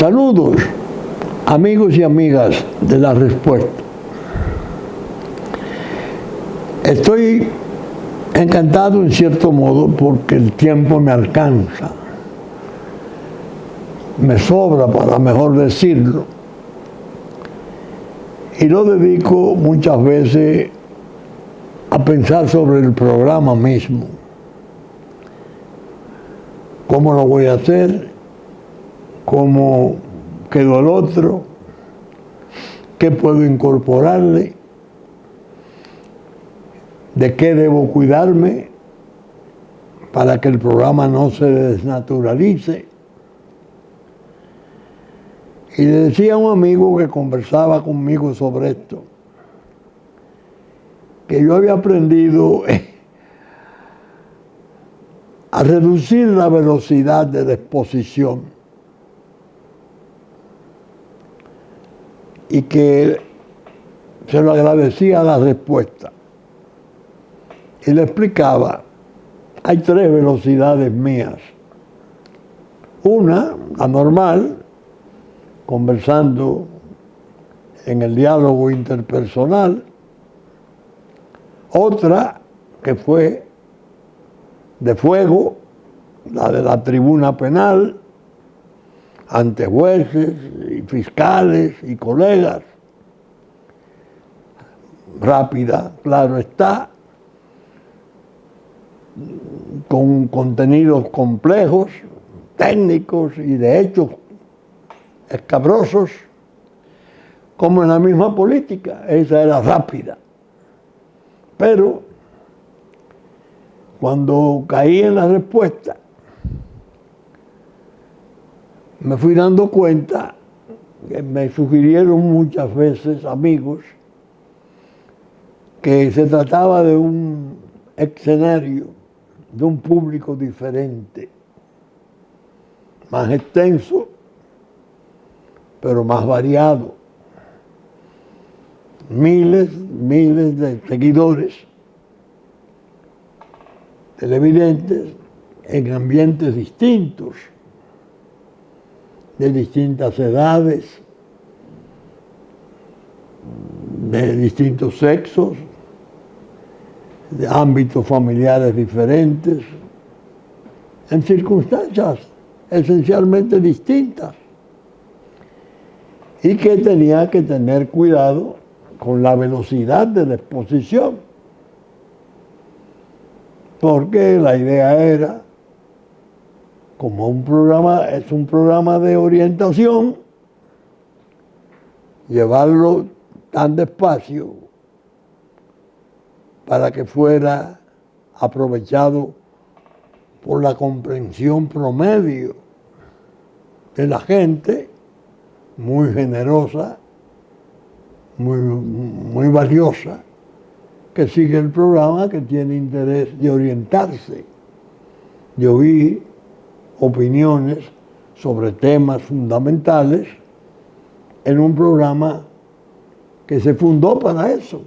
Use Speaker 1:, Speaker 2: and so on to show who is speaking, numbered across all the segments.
Speaker 1: Saludos, amigos y amigas de La Respuesta. Estoy encantado en cierto modo porque el tiempo me alcanza, me sobra para mejor decirlo, y lo dedico muchas veces a pensar sobre el programa mismo. ¿Cómo lo voy a hacer? ¿Cómo quedó el otro? ¿Qué puedo incorporarle? ¿De qué debo cuidarme para que el programa no se desnaturalice? Y le decía a un amigo que conversaba conmigo sobre esto, que yo había aprendido a reducir la velocidad de la exposición y que se lo agradecía a La Respuesta. Y le explicaba, hay 3 velocidades mías. Una, la normal, conversando en el diálogo interpersonal. Otra, que fue de fuego, la de la tribuna penal, ante jueces y fiscales y colegas. Rápida, claro está, con contenidos complejos, técnicos y de hechos escabrosos, como en la misma política. Esa era rápida. Pero cuando caí en La Respuesta, me fui dando cuenta que me sugirieron muchas veces amigos que se trataba de un escenario, de un público diferente, más extenso, pero más variado. Miles de seguidores televidentes en ambientes distintos, de distintas edades, de distintos sexos, de ámbitos familiares diferentes, en circunstancias esencialmente distintas, y que tenía que tener cuidado con la velocidad de la exposición, porque la idea era, como es un programa de orientación, llevarlo tan despacio para que fuera aprovechado por la comprensión promedio de la gente, muy generosa, muy valiosa, que sigue el programa, que tiene interés de orientarse. Yo vi opiniones sobre temas fundamentales en un programa que se fundó para eso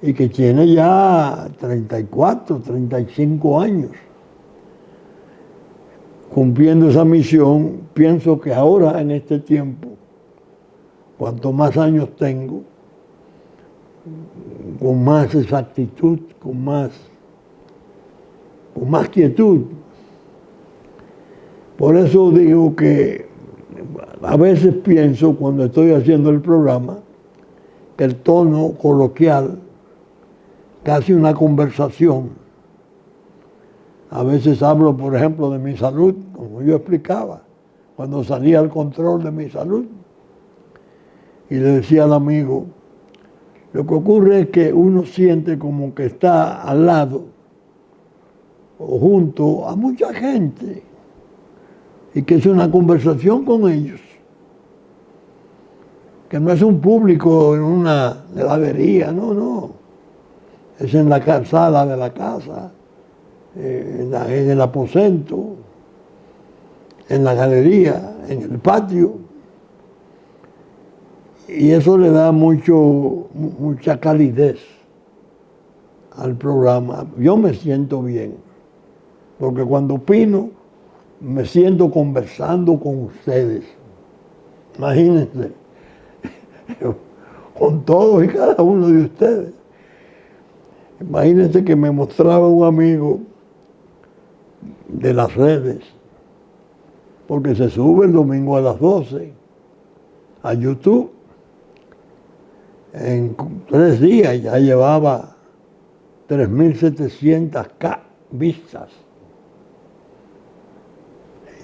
Speaker 1: y que tiene ya 34, 35 años. Cumpliendo esa misión, pienso que ahora, en este tiempo, cuanto más años tengo, con más exactitud, con más quietud. Por eso digo que a veces pienso, cuando estoy haciendo el programa, que el tono coloquial, casi una conversación. A veces hablo, por ejemplo, de mi salud, como yo explicaba, cuando salía al control de mi salud. Y le decía al amigo, lo que ocurre es que uno siente como que está al lado o junto a mucha gente y que es una conversación con ellos, que no es un público en una heladería, no, es en la sala de la casa, en el aposento, en la galería, en el patio, y eso le da mucha calidez al programa. Yo me siento bien, porque cuando opino me siento conversando con ustedes. Imagínense, con todos y cada uno de ustedes. Imagínense que me mostraba un amigo de las redes, porque se sube el domingo a las 12 a YouTube. En 3 días ya llevaba 3.700 vistas.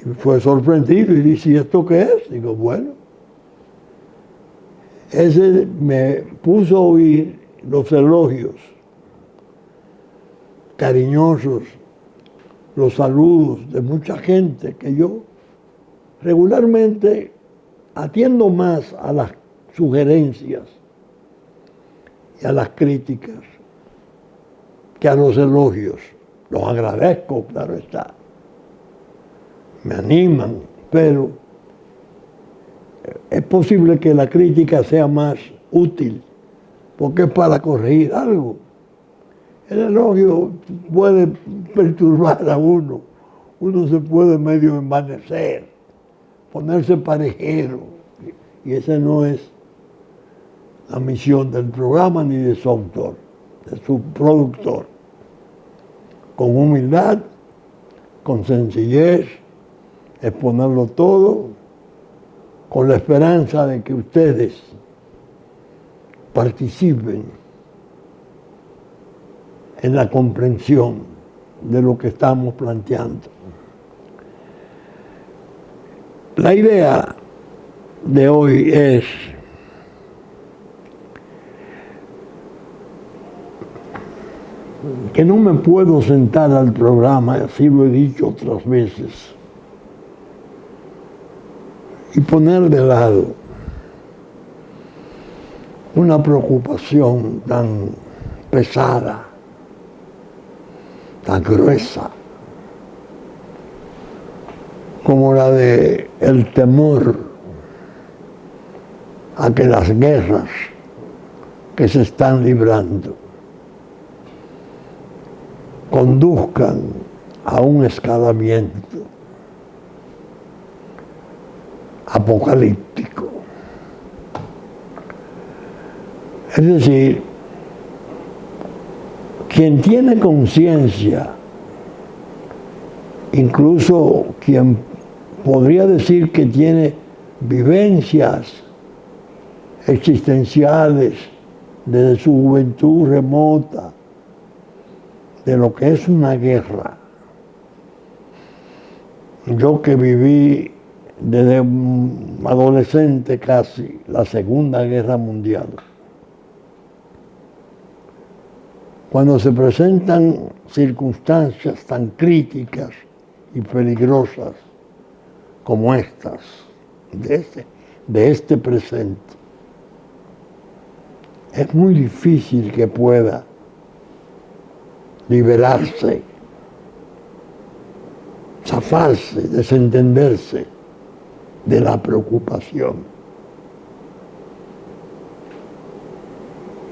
Speaker 1: Y fue sorprendido y dice, ¿y esto qué es? Digo, bueno, ese me puso a oír los elogios cariñosos, los saludos de mucha gente que yo regularmente atiendo más a las sugerencias y a las críticas que a los elogios. Los agradezco, claro está. Me animan, pero es posible que la crítica sea más útil, porque es para corregir algo. El elogio puede perturbar a uno se puede medio envanecer, ponerse parejero, y esa no es la misión del programa ni de su autor, de su productor. Con humildad, con sencillez, exponerlo todo, con la esperanza de que ustedes participen en la comprensión de lo que estamos planteando. La idea de hoy es que no me puedo sentar al programa, así lo he dicho otras veces, y poner de lado una preocupación tan pesada, tan gruesa, como la de el temor a que las guerras que se están librando conduzcan a un escalamiento apocalíptico. Es decir, quien tiene conciencia, incluso quien podría decir que tiene vivencias existenciales desde su juventud remota, de lo que es una guerra. Yo que viví desde un adolescente casi la Segunda Guerra Mundial, cuando se presentan circunstancias tan críticas y peligrosas como estas, de este presente, es muy difícil que pueda liberarse, zafarse, desentenderse de la preocupación.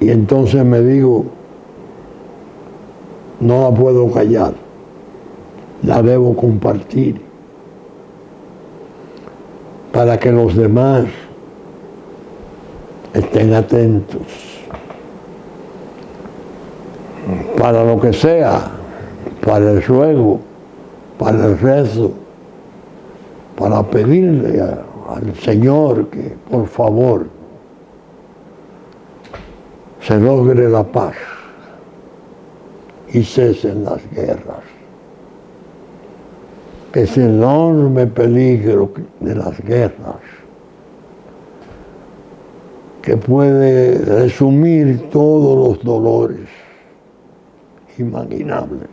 Speaker 1: Y entonces me digo, no la puedo callar, la debo compartir para que los demás estén atentos, para lo que sea, para el ruego, para el rezo, para pedirle al Señor que por favor se logre la paz y cesen las guerras. Ese enorme peligro de las guerras que puede resumir todos los dolores imaginables,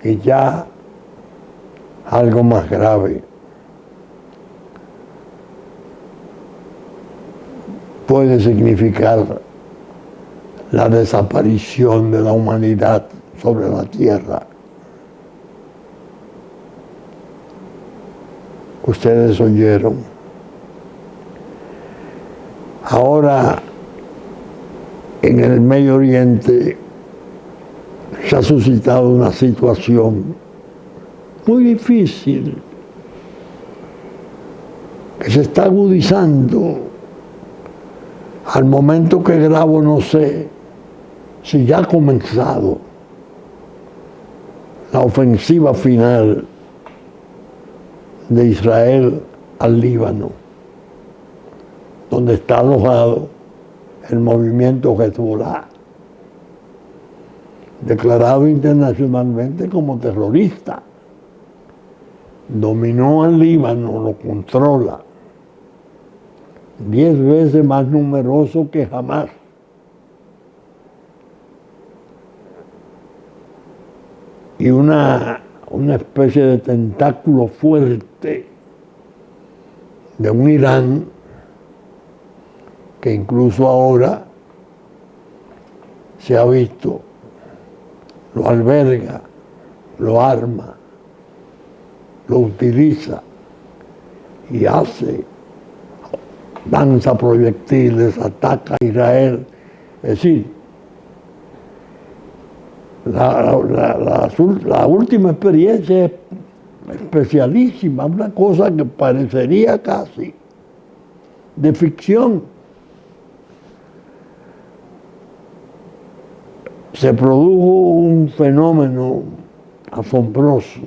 Speaker 1: y ya algo más grave puede significar la desaparición de la humanidad sobre la tierra. Ustedes oyeron. Ahora en el Medio Oriente se ha suscitado una situación muy difícil, que se está agudizando. Al momento que grabo no sé si ya ha comenzado la ofensiva final de Israel al Líbano, donde está alojado el movimiento Hezbollah, declarado internacionalmente como terrorista. Dominó al Líbano, lo controla, 10 veces más numeroso que jamás. Y una especie de tentáculo fuerte de un Irán que incluso ahora se ha visto, lo alberga, lo arma, lo utiliza y lanza proyectiles, ataca a Israel. Es decir, la última experiencia es especialísima, una cosa que parecería casi de ficción. Se produjo un fenómeno asombroso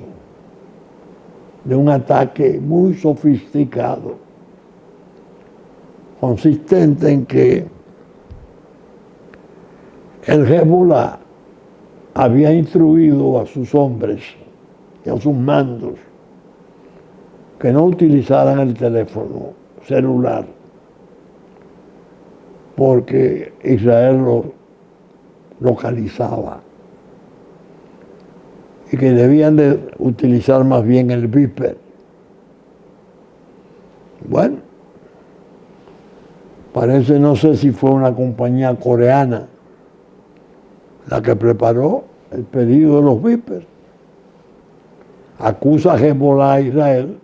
Speaker 1: de un ataque muy sofisticado, consistente en que el Hezbollah había instruido a sus hombres y a sus mandos que no utilizaran el teléfono celular, porque Israel lo localizaba y que debían de utilizar más bien el Viper. Bueno, parece, no sé si fue una compañía coreana la que preparó el pedido de los Viper. Acusa a Hezbollah a Israel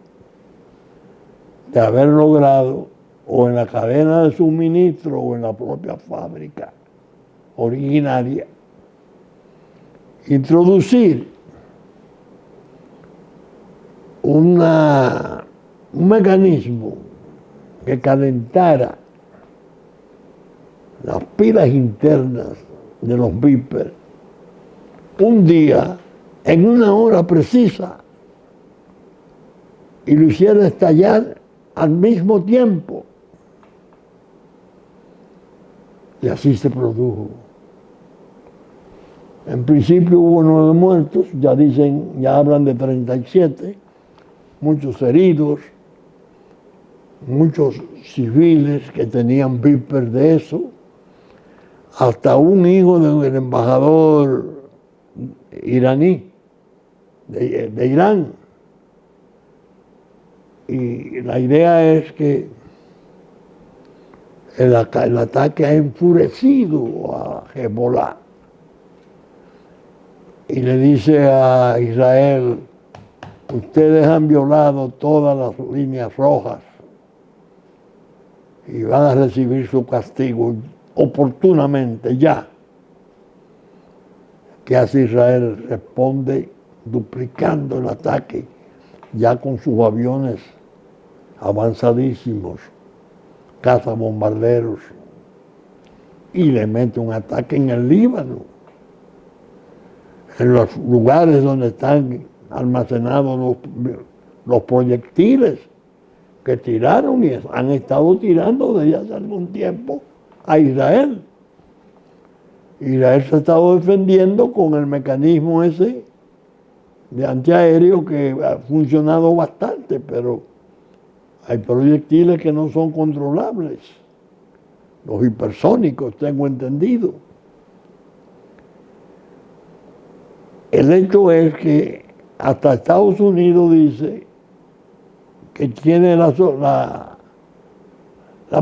Speaker 1: de haber logrado, o en la cadena de suministro o en la propia fábrica originaria, introducir un mecanismo que calentara las pilas internas de los Viper un día en una hora precisa y lo hiciera estallar al mismo tiempo. Y así se produjo. En principio hubo 9 muertos, ya hablan de 37, muchos heridos, muchos civiles que tenían Viper de eso, hasta un hijo del embajador iraní, de Irán. Y la idea es que el ataque ha enfurecido a Hezbollah y le dice a Israel: ustedes han violado todas las líneas rojas y van a recibir su castigo oportunamente ya. ¿Qué hace Israel? Responde duplicando el ataque, ya con sus aviones avanzadísimos, cazabombarderos, y le mete un ataque en el Líbano, en los lugares donde están almacenados los proyectiles que tiraron y han estado tirando desde hace algún tiempo a Israel. Israel se ha estado defendiendo con el mecanismo ese de antiaéreo que ha funcionado bastante, pero hay proyectiles que no son controlables, los hipersónicos, tengo entendido. El hecho es que hasta Estados Unidos dice que tiene la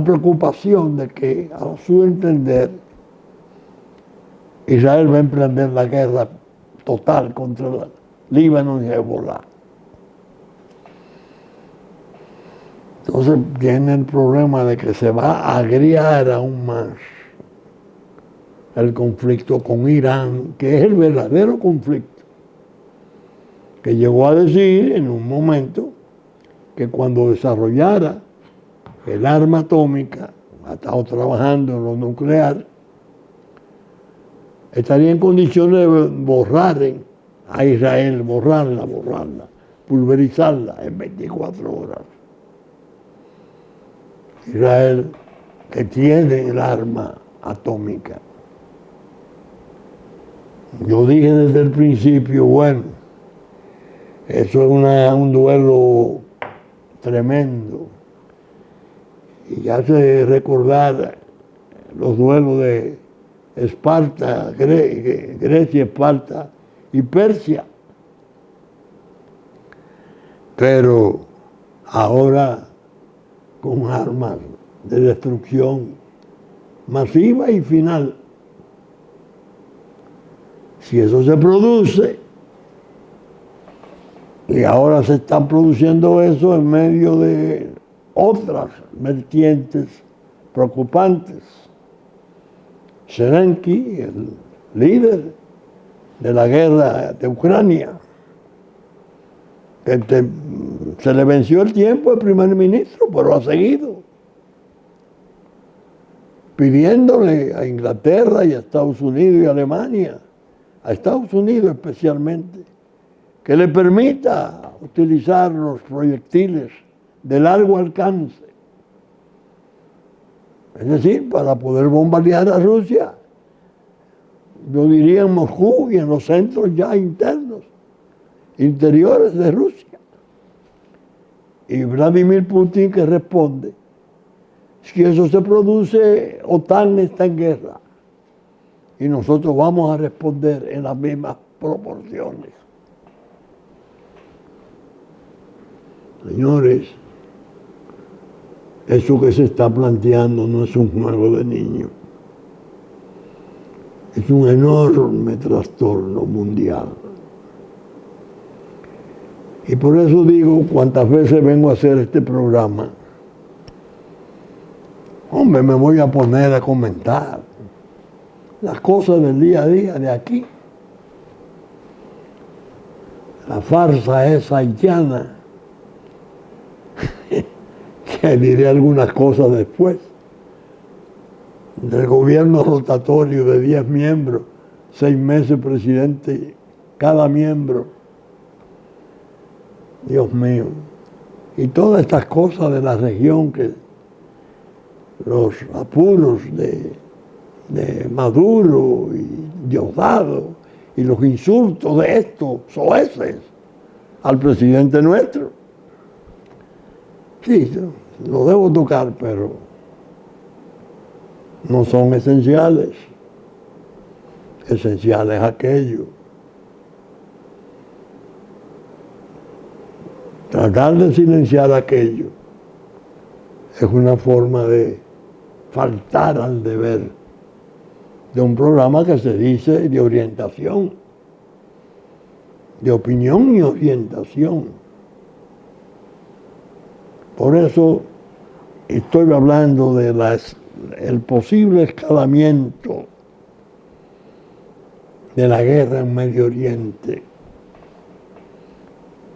Speaker 1: preocupación de que, a su entender, Israel va a emprender la guerra total contra el Líbano y Hezbollah. Entonces viene el problema de que se va a agriar aún más el conflicto con Irán, que es el verdadero conflicto que llegó a decir en un momento que cuando desarrollara el arma atómica, ha estado trabajando en lo nuclear, estaría en condiciones de borrar a Israel, borrarla, pulverizarla en 24 horas. Israel, que tiene el arma atómica. Yo dije desde el principio, bueno, eso es un duelo tremendo. Y hace recordar los duelos de Esparta, Grecia, Esparta y Persia. Pero ahora con armas de destrucción masiva y final. Si eso se produce, y ahora se está produciendo eso en medio de otras vertientes preocupantes. Zelensky, el líder de la guerra de Ucrania, que se le venció el tiempo al primer ministro, pero ha seguido pidiéndole a Inglaterra y a Estados Unidos y a Alemania, a Estados Unidos especialmente, que le permita utilizar los proyectiles de largo alcance. Es decir, para poder bombardear a Rusia, yo diría en Moscú y en los centros ya internos, interiores de Rusia. Y Vladimir Putin que responde, si eso se produce, OTAN está en guerra. Y nosotros vamos a responder en las mismas proporciones. Señores, eso que se está planteando no es un juego de niños. Es un enorme trastorno mundial. Y por eso digo, cuantas veces vengo a hacer este programa, hombre, me voy a poner a comentar las cosas del día a día de aquí. La farsa esa haitiana, que diré algunas cosas después, del gobierno rotatorio de 10 miembros, 6 meses presidente cada miembro. Dios mío. Y todas estas cosas de la región, que los apuros de Maduro y Diosdado y los insultos de estos soeces al presidente nuestro. Sí, lo debo tocar, pero no son esenciales. Esencial es aquello. Tratar de silenciar aquello es una forma de faltar al deber de un programa que se dice de orientación, de opinión y orientación. Por eso estoy hablando de el posible escalamiento de la guerra en Medio Oriente,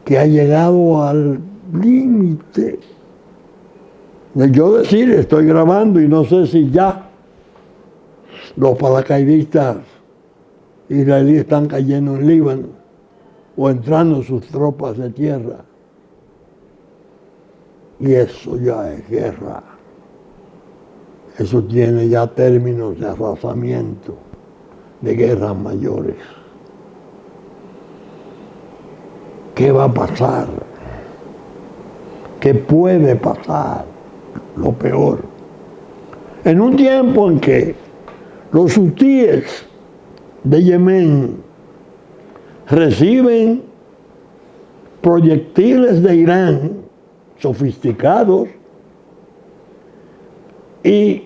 Speaker 1: que ha llegado al límite de yo decir, estoy grabando y no sé si ya los paracaidistas israelíes están cayendo en Líbano o entrando sus tropas de tierra. Y eso ya es guerra. Eso tiene ya términos de arrasamiento, de guerras mayores. ¿Qué va a pasar? ¿Qué puede pasar? Lo peor. En un tiempo en que los hutíes de Yemen reciben proyectiles de Irán sofisticados y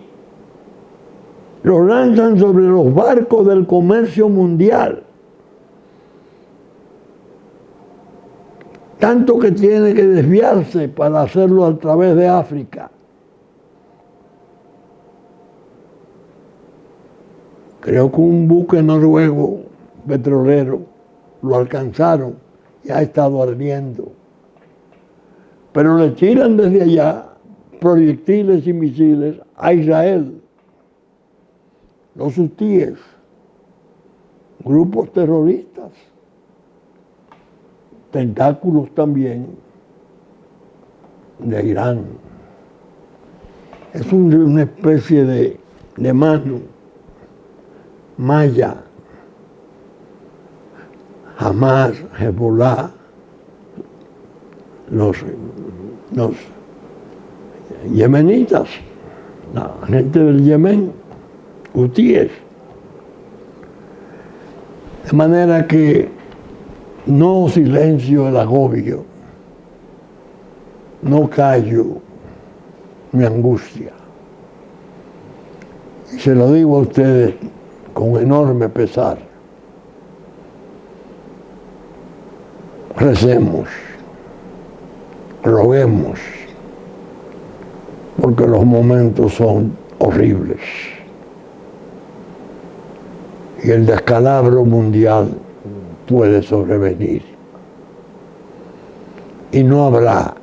Speaker 1: los lanzan sobre los barcos del comercio mundial. Tanto que tiene que desviarse para hacerlo a través de África. Creo que un buque noruego petrolero lo alcanzaron y ha estado ardiendo. Pero le tiran desde allá proyectiles y misiles a Israel, los hutíes, grupos terroristas, tentáculos también de Irán. Es una especie de mano maya, Hamas, Hezbollah, los yemenitas, la gente del Yemen, hutíes. De manera que no silencio el agobio, no callo mi angustia. Y se lo digo a ustedes con enorme pesar. Recemos, roguemos, porque los momentos son horribles. Y el descalabro mundial puede sobrevenir. Y no habrá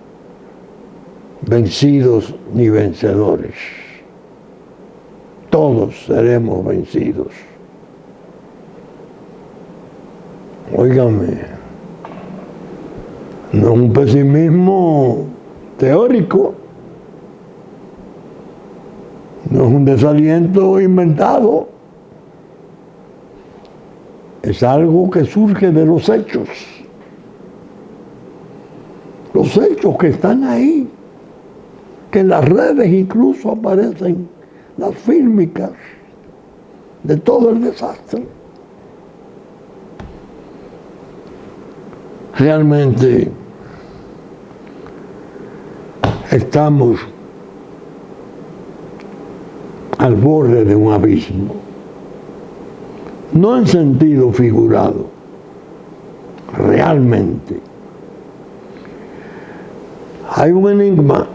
Speaker 1: vencidos ni vencedores. Todos seremos vencidos. Óigame, no es un pesimismo teórico, no es un desaliento inventado, es algo que surge de los hechos que están ahí, que en las redes incluso aparecen las fílmicas de todo el desastre. Realmente estamos al borde de un abismo, no en sentido figurado, realmente. Hay un enigma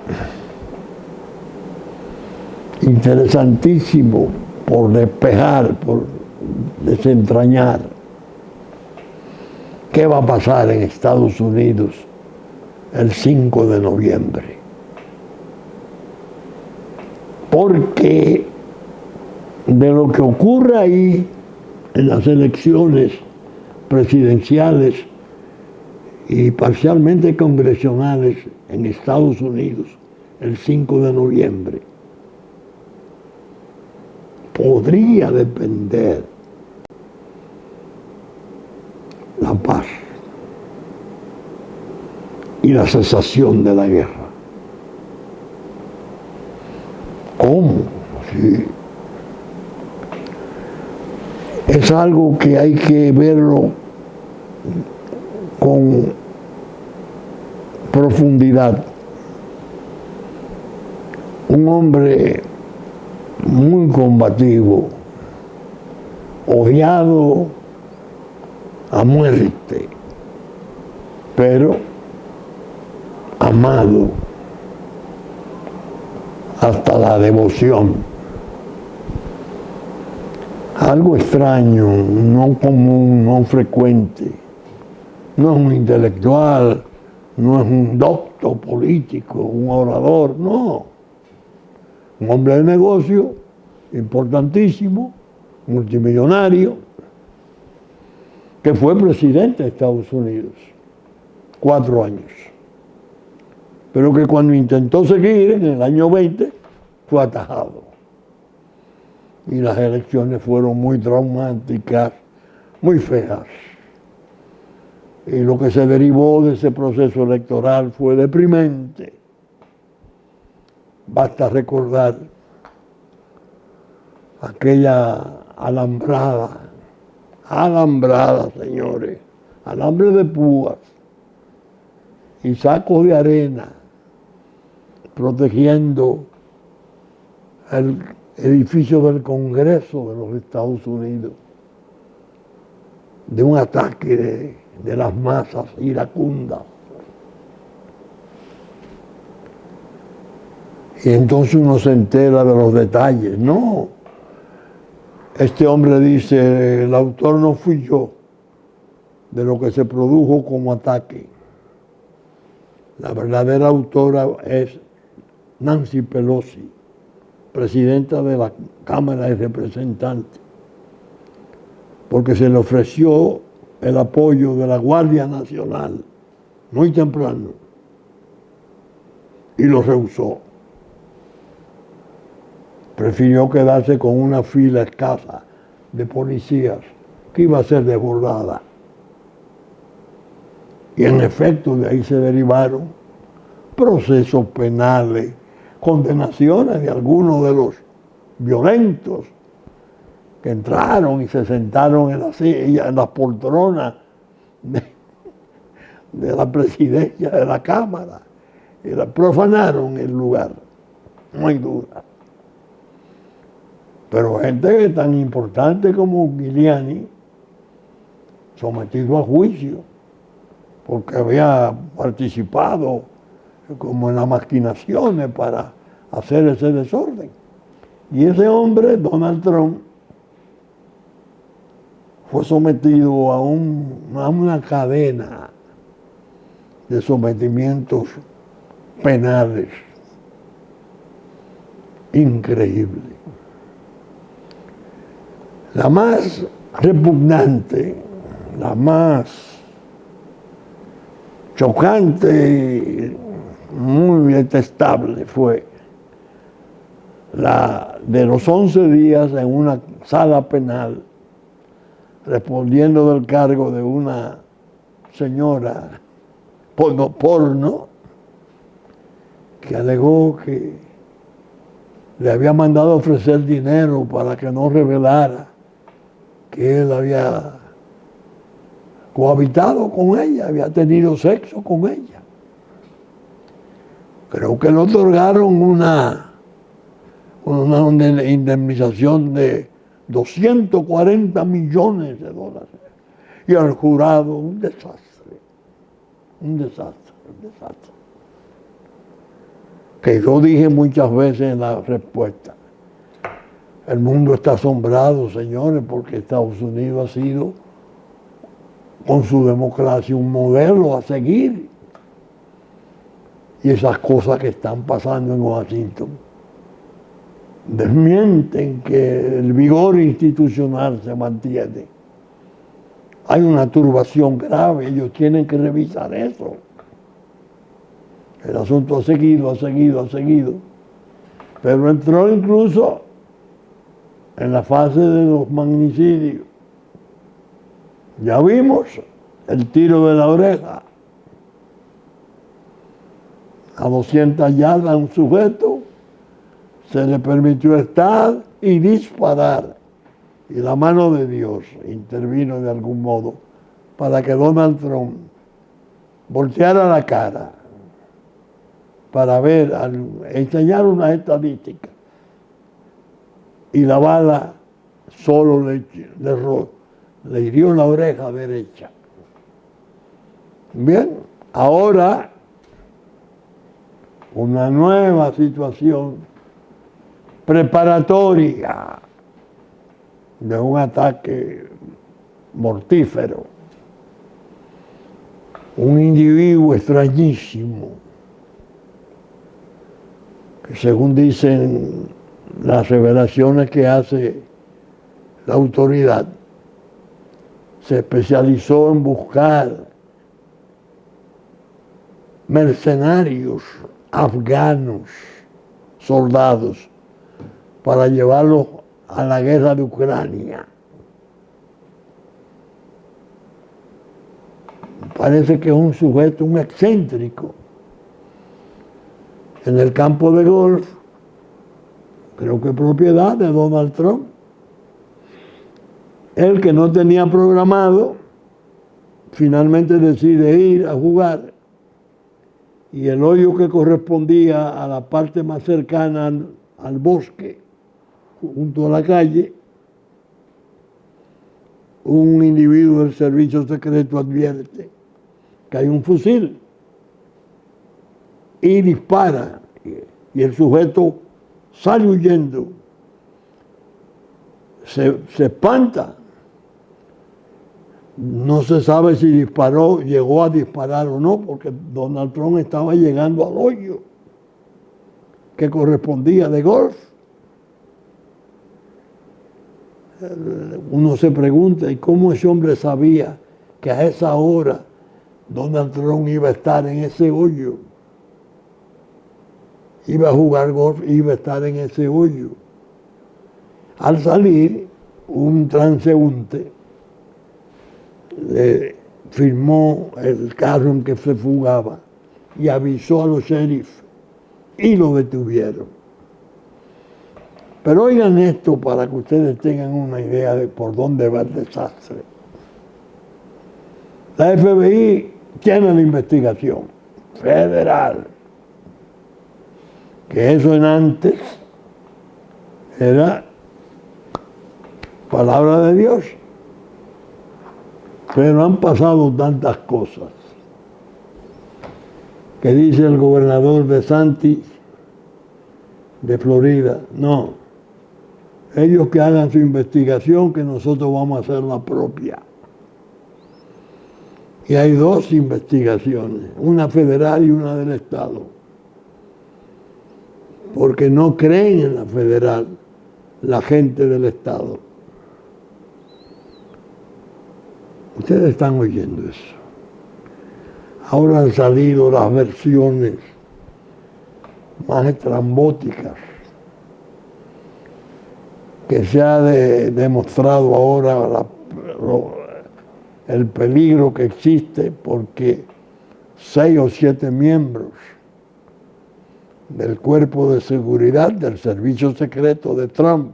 Speaker 1: interesantísimo por despejar, por desentrañar. ¿Qué va a pasar en Estados Unidos el 5 de noviembre? Porque de lo que ocurre ahí en las elecciones presidenciales y parcialmente congresionales en Estados Unidos el 5 de noviembre, podría depender la paz y la cesación de la guerra. ¿Cómo? Sí. Es algo que hay que verlo con profundidad. Un hombre muy combativo, odiado a muerte, pero amado hasta la devoción. Algo extraño, no común, no frecuente. No es un intelectual, no es un docto político, un orador, no. Un hombre de negocio importantísimo, multimillonario, que fue presidente de Estados Unidos 4 años, pero que cuando intentó seguir en el año 20 fue atajado. Y las elecciones fueron muy traumáticas, muy feas. Y lo que se derivó de ese proceso electoral fue deprimente. Basta recordar aquella alambrada, señores, alambre de púas y sacos de arena protegiendo el edificio del Congreso de los Estados Unidos de un ataque de las masas iracundas. Y entonces uno se entera de los detalles. No, este hombre dice, el autor no fui yo, de lo que se produjo como ataque. La verdadera autora es Nancy Pelosi, presidenta de la Cámara de Representantes, porque se le ofreció el apoyo de la Guardia Nacional muy temprano y lo rehusó. Prefirió quedarse con una fila escasa de policías que iba a ser desbordada. Y en efecto de ahí se derivaron procesos penales, condenaciones de algunos de los violentos que entraron y se sentaron en la silla, en las poltronas de la presidencia de la Cámara y profanaron el lugar, muy dura. Pero gente tan importante como Giuliani, sometido a juicio, porque había participado como en las maquinaciones para hacer ese desorden. Y ese hombre, Donald Trump, fue sometido a una cadena de sometimientos penales increíble. La más repugnante, la más chocante, muy detestable fue la de los 11 días en una sala penal respondiendo del cargo de una señora porno que alegó que le había mandado ofrecer dinero para que no revelara que él había cohabitado con ella, había tenido sexo con ella. Creo que le otorgaron una indemnización de 240 millones de dólares. Y al jurado, un desastre. Que yo dije muchas veces en la respuesta. El mundo está asombrado, señores, porque Estados Unidos ha sido, con su democracia, un modelo a seguir. Y esas cosas que están pasando en Washington desmienten que el vigor institucional se mantiene. Hay una turbación grave, ellos tienen que revisar eso. El asunto ha seguido. Pero entró incluso en la fase de los magnicidios. Ya vimos el tiro de la oreja. A 200 yardas a un sujeto se le permitió estar y disparar. Y la mano de Dios intervino de algún modo para que Donald Trump volteara la cara para ver, enseñar una estadística. Y la bala solo le hirió la oreja derecha. Bien, ahora una nueva situación preparatoria de un ataque mortífero. Un individuo extrañísimo, que según dicen las revelaciones que hace la autoridad, se especializó en buscar mercenarios afganos, soldados, para llevarlos a la guerra de Ucrania. Parece que es un sujeto, un excéntrico. En el campo de golf, creo que propiedad de Donald Trump. Él, que no tenía programado, finalmente decide ir a jugar, y el hoyo que correspondía a la parte más cercana al bosque, junto a la calle, un individuo del servicio secreto advierte que hay un fusil y dispara, y el sujeto sale huyendo, se espanta, No se sabe si disparó, llegó a disparar o no, porque Donald Trump estaba llegando al hoyo que correspondía de golf. Uno se pregunta, ¿y cómo ese hombre sabía que a esa hora Donald Trump iba a estar en ese hoyo? Iba a jugar golf, iba a estar en ese hoyo. Al salir, un transeúnte firmó el carro en que se fugaba y avisó a los sheriffs y lo detuvieron. Pero oigan esto para que ustedes tengan una idea de por dónde va el desastre. La FBI tiene la investigación federal, que eso en antes era palabra de Dios. Pero han pasado tantas cosas que dice el gobernador DeSantis de Florida, no, ellos que hagan su investigación, que nosotros vamos a hacer la propia. Y hay dos investigaciones, una federal y una del Estado, porque no creen en la federal la gente del Estado. Ustedes están oyendo eso. Ahora han salido las versiones más estrambóticas que se ha demostrado ahora el peligro que existe porque 6 o 7 miembros del cuerpo de seguridad del servicio secreto de Trump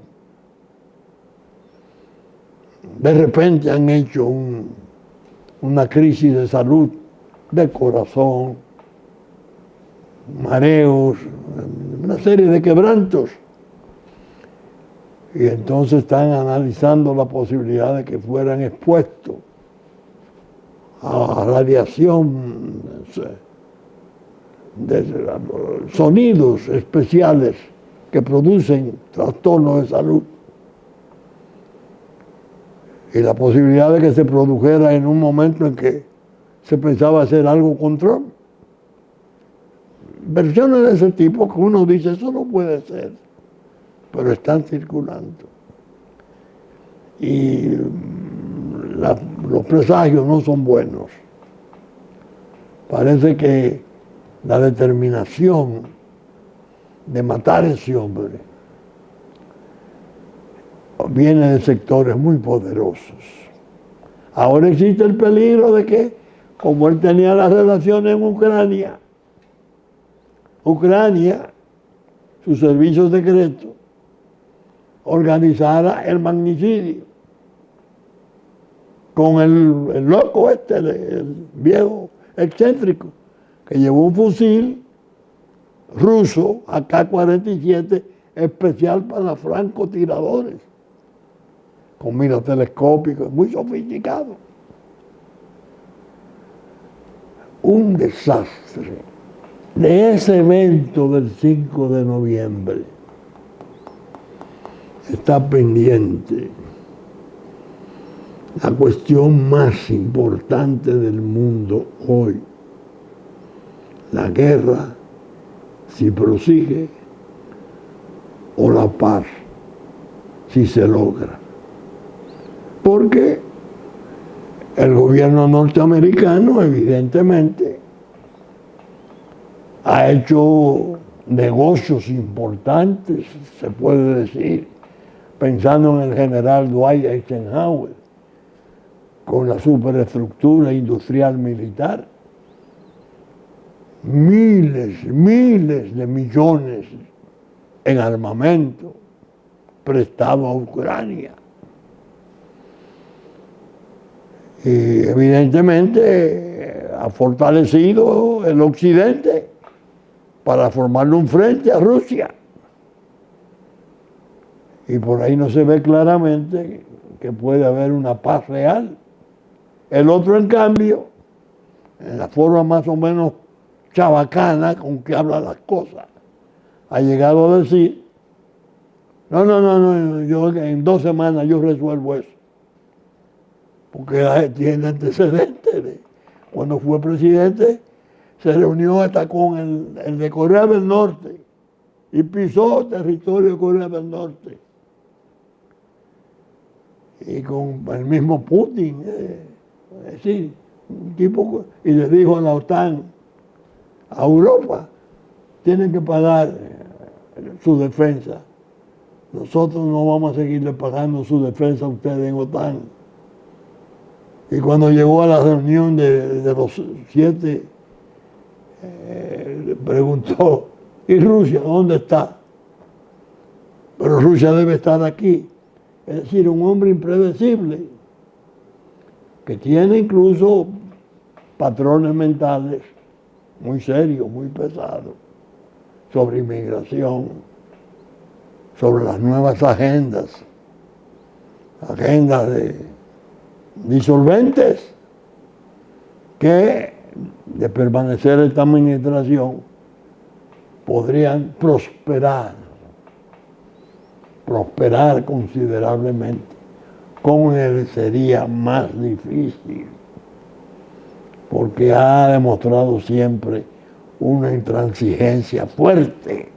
Speaker 1: de repente han hecho una crisis de salud, de corazón, mareos, una serie de quebrantos. Y entonces están analizando la posibilidad de que fueran expuestos a radiación, de sonidos especiales que producen trastornos de salud. Y la posibilidad de que se produjera en un momento en que se pensaba hacer algo con Trump. Versiones de ese tipo que uno dice, eso no puede ser, pero están circulando. Y los presagios no son buenos. Parece que la determinación de matar a ese hombre viene de sectores muy poderosos. Ahora existe el peligro de que, como él tenía las relaciones en Ucrania, su servicio secreto, organizara el magnicidio con el loco el viejo excéntrico, que llevó un fusil ruso AK-47 especial para francotiradores, con miras telescópicas, muy sofisticado. Un desastre. De ese evento del 5 de noviembre está pendiente la cuestión más importante del mundo hoy. La guerra, si prosigue, o la paz, si se logra. Porque el gobierno norteamericano, evidentemente, ha hecho negocios importantes, se puede decir, pensando en el general Dwight Eisenhower, con la superestructura industrial militar, miles de millones en armamento prestado a Ucrania. Y evidentemente ha fortalecido el occidente para formarle un frente a Rusia. Y por ahí no se ve claramente que puede haber una paz real. El otro, en cambio, en la forma más o menos chabacana con que habla las cosas, ha llegado a decir, no, yo en 2 semanas yo resuelvo eso. porque tiene antecedentes. Cuando fue presidente, se reunió hasta con el de Corea del Norte y pisó territorio de Corea del Norte. Y con el mismo Putin, es decir, un tipo, y le dijo a la OTAN, a Europa, tienen que pagar su defensa. Nosotros no vamos a seguirle pagando su defensa a ustedes en OTAN. Y cuando llegó a la reunión de los 7, le preguntó, ¿y Rusia dónde está? Pero Rusia debe estar aquí. Es decir, un hombre impredecible, que tiene incluso patrones mentales muy serios, muy pesados, sobre inmigración, sobre las nuevas agendas disolventes, que de permanecer esta administración podrían prosperar considerablemente. Con él sería más difícil, porque ha demostrado siempre una intransigencia fuerte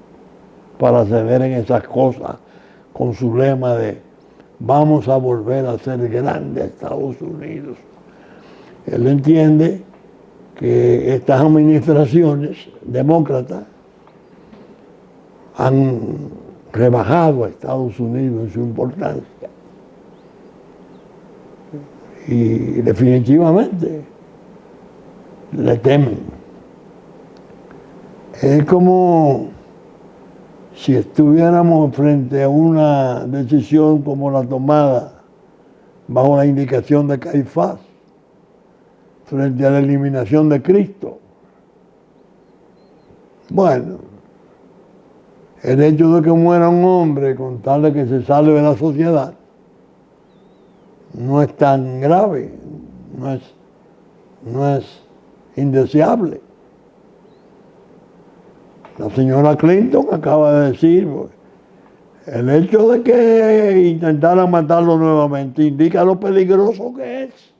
Speaker 1: para ceder en esas cosas, con su lema de vamos a volver a ser grandes Estados Unidos. Él entiende que estas administraciones demócratas han rebajado a Estados Unidos en su importancia. Y definitivamente le temen. Es como si estuviéramos frente a una decisión como la tomada bajo la indicación de Caifás, frente a la eliminación de Cristo. Bueno, el hecho de que muera un hombre con tal de que se salve de la sociedad no es tan grave, no es indeseable. La señora Clinton acaba de decir, el hecho de que intentaran matarlo nuevamente indica lo peligroso que es.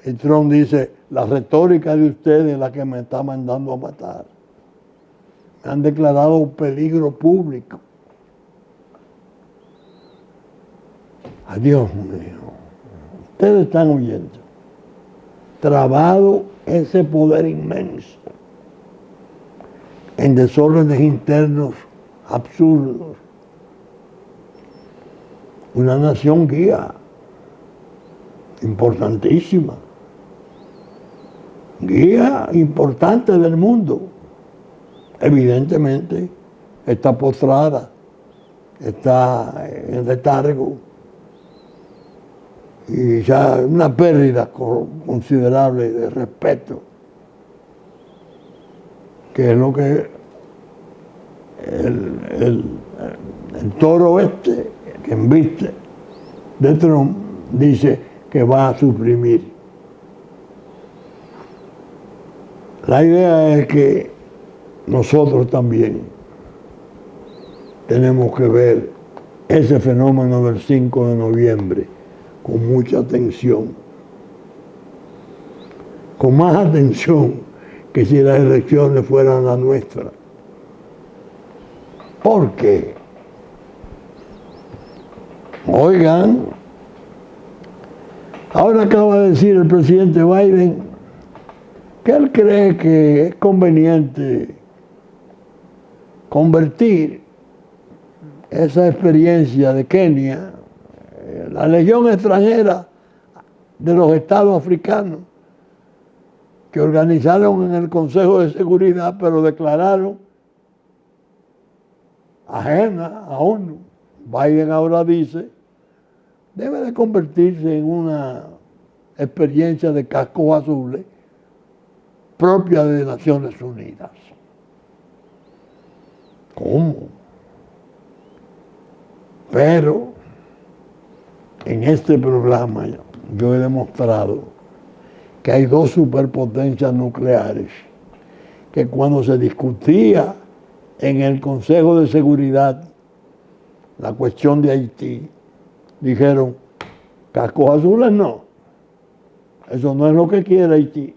Speaker 1: Y Trump dice, la retórica de ustedes es la que me está mandando a matar. Me han declarado peligro público. Adiós mío. Ustedes están huyendo. Trabado ese poder inmenso en desórdenes internos absurdos. Una nación guía importantísima, guía importante del mundo, evidentemente está postrada, está en letargo, y ya una pérdida considerable de respeto, que es lo que el toro este que embiste de Trump dice que va a suprimir. La idea es que nosotros también tenemos que ver ese fenómeno del 5 de noviembre con mucha atención, con más atención que si las elecciones fueran las nuestras. ¿Por qué? Oigan, ahora acaba de decir el presidente Biden que él cree que es conveniente convertir esa experiencia de Kenia, la legión extranjera de los estados africanos, que organizaron en el Consejo de Seguridad, pero declararon ajena a ONU. Biden ahora dice, debe de convertirse en una experiencia de cascos azules propia de Naciones Unidas. ¿Cómo? Pero en este programa yo he demostrado que hay dos superpotencias nucleares que cuando se discutía en el Consejo de Seguridad la cuestión de Haití, dijeron, Cascos azules no. Eso no es lo que quiere Haití.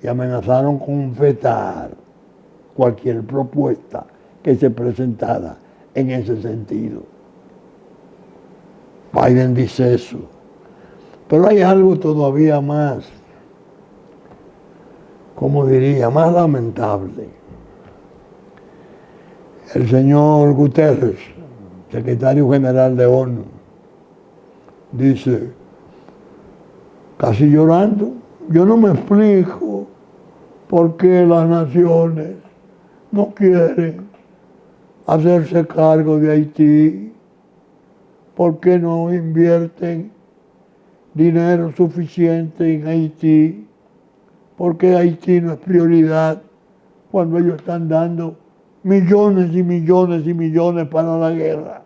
Speaker 1: Y amenazaron con vetar cualquier propuesta que se presentara en ese sentido. Biden dice eso. Pero hay algo todavía más, como diría, más lamentable. El señor Guterres, secretario general de ONU, dice, casi llorando, yo no me explico por qué las naciones no quieren hacerse cargo de Haití, por qué no invierten dinero suficiente en Haití, por qué Haití no es prioridad cuando ellos están dando millones y millones y millones para la guerra.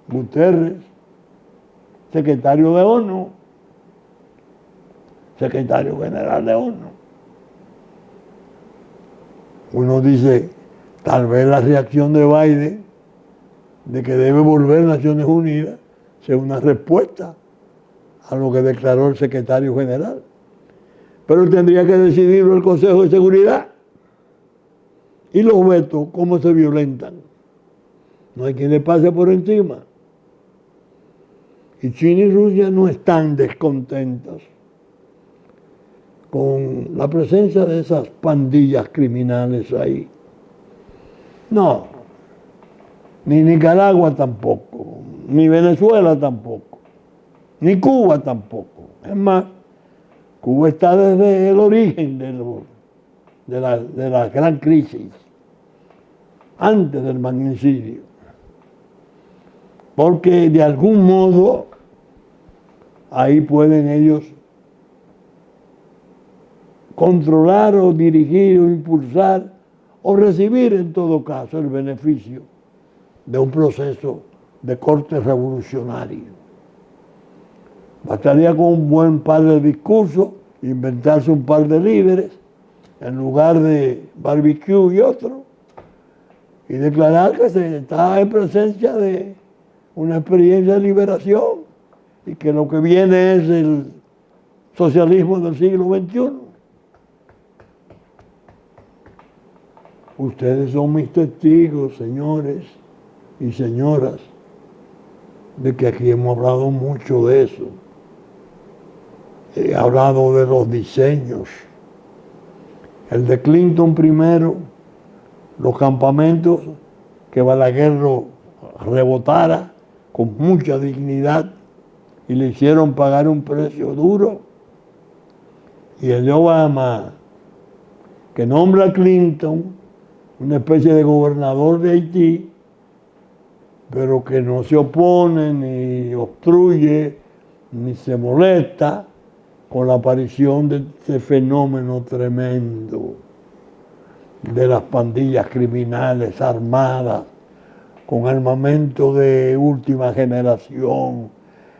Speaker 1: Guterres, secretario de ONU, secretario general de ONU. Uno dice, tal vez la reacción de Biden de que debe volver Naciones Unidas sea una respuesta a lo que declaró el secretario general. Pero tendría que decidirlo el Consejo de Seguridad. Y los vetos, ¿cómo se violentan? No hay quien le pase por encima. Y China y Rusia no están descontentos con la presencia de esas pandillas criminales ahí. No, ni Nicaragua tampoco, ni Venezuela tampoco, ni Cuba tampoco. Es más, Cuba está desde el origen de la gran crisis, antes del magnicidio. Porque de algún modo ahí pueden ellos controlar o dirigir o impulsar o recibir en todo caso el beneficio de un proceso de corte revolucionario. Bastaría con un buen par de discursos, inventarse un par de líderes en lugar de barbecue y otro, y declarar que se está en presencia de una experiencia de liberación y que lo que viene es el socialismo del siglo XXI. Ustedes son mis testigos, señores y señoras, de que aquí hemos hablado mucho de eso. He hablado de los diseños. El de Clinton primero, los campamentos, que Balaguer lo rebotara con mucha dignidad y le hicieron pagar un precio duro. Y el de Obama, que nombra a Clinton una especie de gobernador de Haití, pero que no se opone, ni obstruye, ni se molesta con la aparición de este fenómeno tremendo de las pandillas criminales armadas, con armamento de última generación,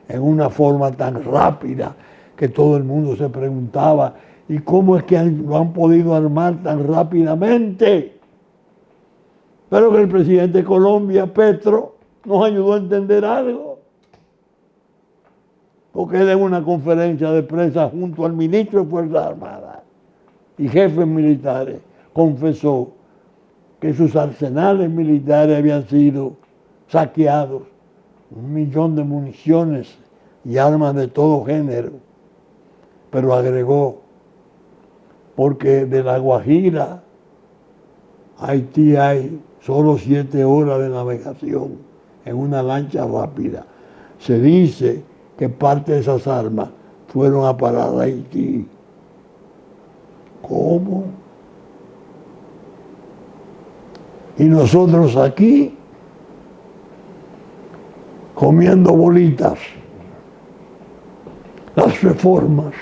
Speaker 1: en una forma tan rápida que todo el mundo se preguntaba, ¿y cómo es que lo han podido armar tan rápidamente? Pero que el presidente de Colombia, Petro, nos ayudó a entender algo. Porque él en una conferencia de prensa junto al ministro de Fuerzas Armadas y jefes militares confesó que sus arsenales militares habían sido saqueados, 1 millón de municiones y armas de todo género. Pero agregó, porque de La Guajira a Haití hay solo 7 horas de navegación en una lancha rápida. Se dice que parte de esas armas fueron a parar a Haití. ¿Cómo? Y nosotros aquí comiendo bolitas, las reformas,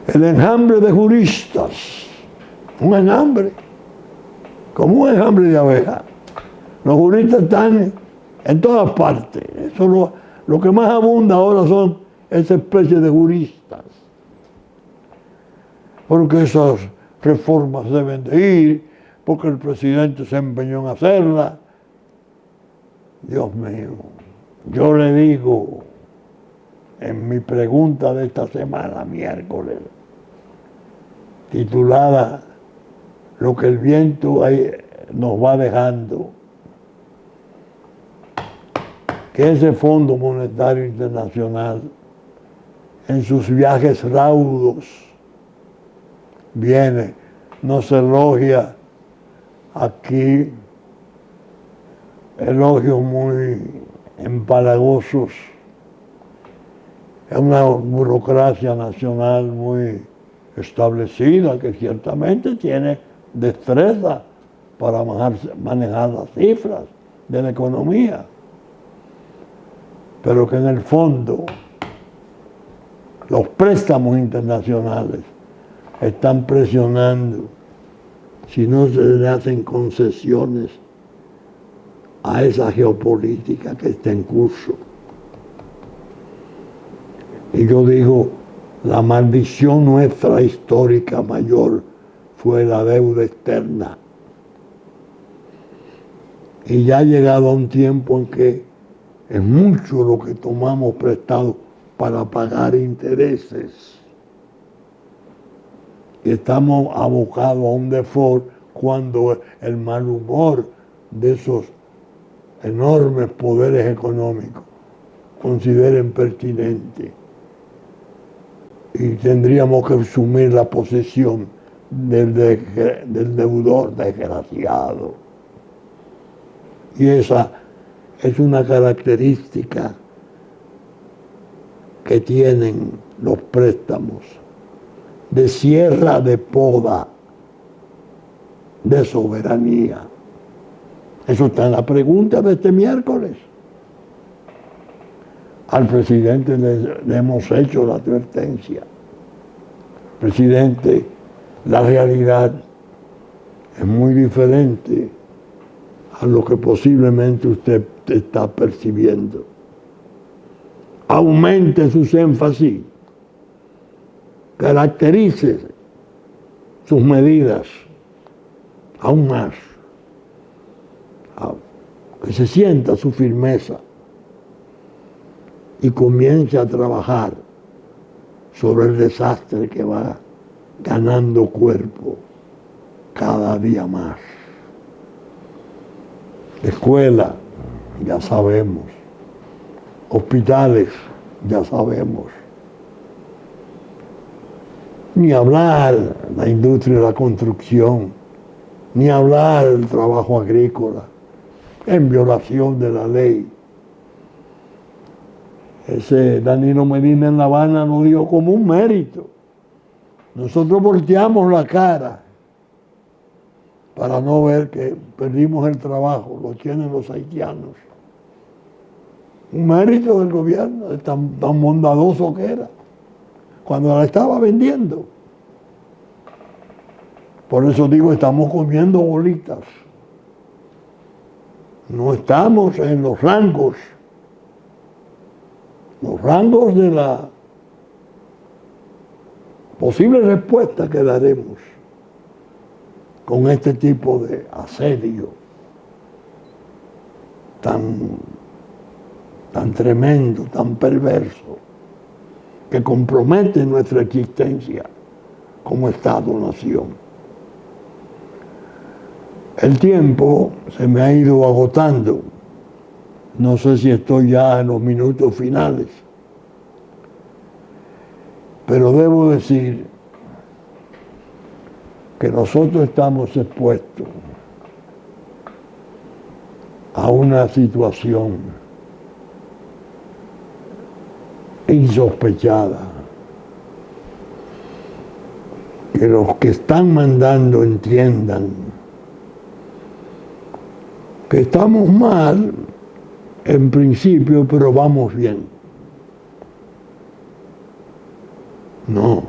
Speaker 1: el enjambre de juristas, un enjambre, como un enjambre de abejas. Los juristas están en todas partes. Eso lo que más abunda ahora son esa especie de juristas. Porque esas reformas deben de ir, porque el presidente se empeñó en hacerlas. Dios mío, yo le digo en mi pregunta de esta semana, miércoles, titulada Lo que el viento nos va dejando, que ese Fondo Monetario Internacional, en sus viajes raudos, viene, nos elogia aquí, elogios muy empalagosos. Es una burocracia nacional muy establecida que ciertamente tiene destreza para manejar las cifras de la economía, pero que en el fondo los préstamos internacionales están presionando, si no se le hacen concesiones a esa geopolítica que está en curso. Y yo digo, la maldición nuestra histórica mayor fue la deuda externa. Y ya ha llegado a un tiempo en que es mucho lo que tomamos prestado para pagar intereses. Y estamos abocados a un default cuando el mal humor de esos enormes poderes económicos consideren pertinente. Y tendríamos que asumir la posesión del deudor desgraciado. Y esa es una característica que tienen los préstamos de sierra de poda, de soberanía. Eso está en la pregunta de este miércoles. Al presidente le hemos hecho la advertencia. Presidente, la realidad es muy diferente a lo que posiblemente usted está percibiendo. Aumente sus énfasis, caracterice sus medidas aún más, que se sienta su firmeza y comience a trabajar sobre el desastre que va ganando cuerpo cada día más. Escuela, ya sabemos. Hospitales, ya sabemos. Ni hablar la industria de la construcción, ni hablar del trabajo agrícola, en violación de la ley. Ese Danilo Medina en La Habana lo dio como un mérito. Nosotros volteamos la cara para no ver que perdimos el trabajo, lo tienen los haitianos. Un mérito del gobierno, de tan bondadoso que era, cuando la estaba vendiendo. Por eso digo, estamos comiendo bolitas. No estamos en los rangos de la posible respuesta que daremos con este tipo de asedio tan tremendo, tan perverso, que compromete nuestra existencia como Estado-nación. El tiempo se me ha ido agotando. No sé si estoy ya en los minutos finales, pero debo decir que nosotros estamos expuestos a una situación insospechada, que los que están mandando entiendan que estamos mal en principio, pero vamos bien. No.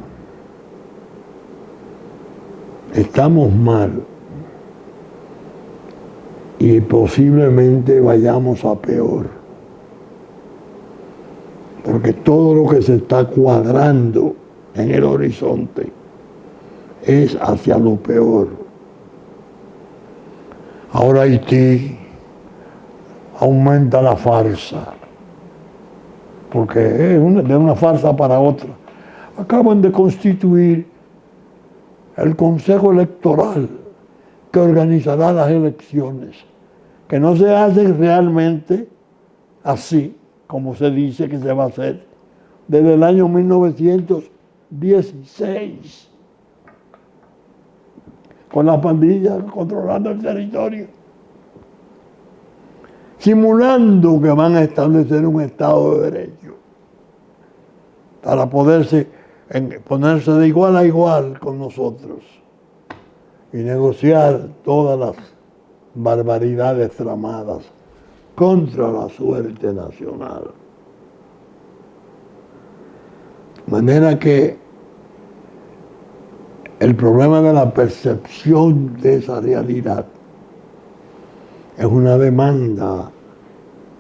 Speaker 1: Estamos mal y posiblemente vayamos a peor. Porque todo lo que se está cuadrando en el horizonte es hacia lo peor. Ahora Haití aumenta la farsa porque es de una farsa para otra. Acaban de constituir el Consejo Electoral que organizará las elecciones, que no se hacen realmente así, como se dice que se va a hacer, desde el año 1916, con las pandillas controlando el territorio, simulando que van a establecer un Estado de Derecho, para ponerse de igual a igual con nosotros y negociar todas las barbaridades tramadas contra la suerte nacional. De manera que el problema de la percepción de esa realidad es una demanda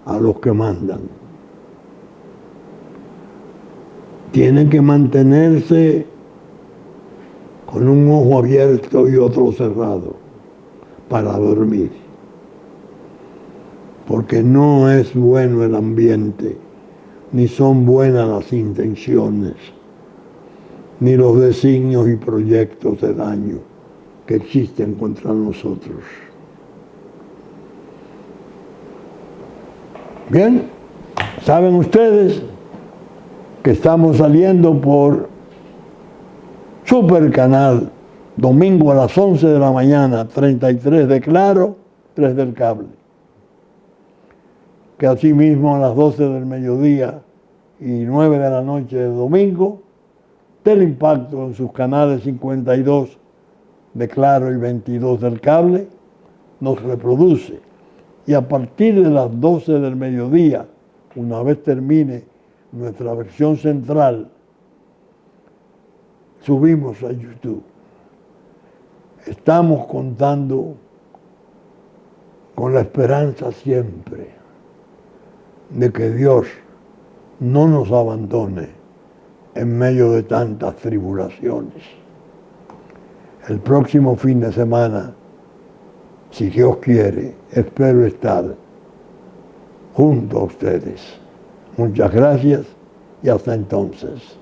Speaker 1: a los que mandan. Tienen que mantenerse con un ojo abierto y otro cerrado para dormir, porque no es bueno el ambiente, ni son buenas las intenciones, ni los designios y proyectos de daño que existen contra nosotros. Bien, saben ustedes que estamos saliendo por Super Canal, domingo a las 11 de la mañana, 33 de Claro, 3 del Cable. Que asimismo a las 12 del mediodía y 9 de la noche de domingo, Teleimpacto en sus canales 52 de Claro y 22 del Cable nos reproduce. Y a partir de las 12 del mediodía, una vez termine nuestra versión central, subimos a YouTube. Estamos contando con la esperanza siempre de que Dios no nos abandone en medio de tantas tribulaciones. El próximo fin de semana, si Dios quiere, espero estar junto a ustedes. Muchas gracias y hasta entonces.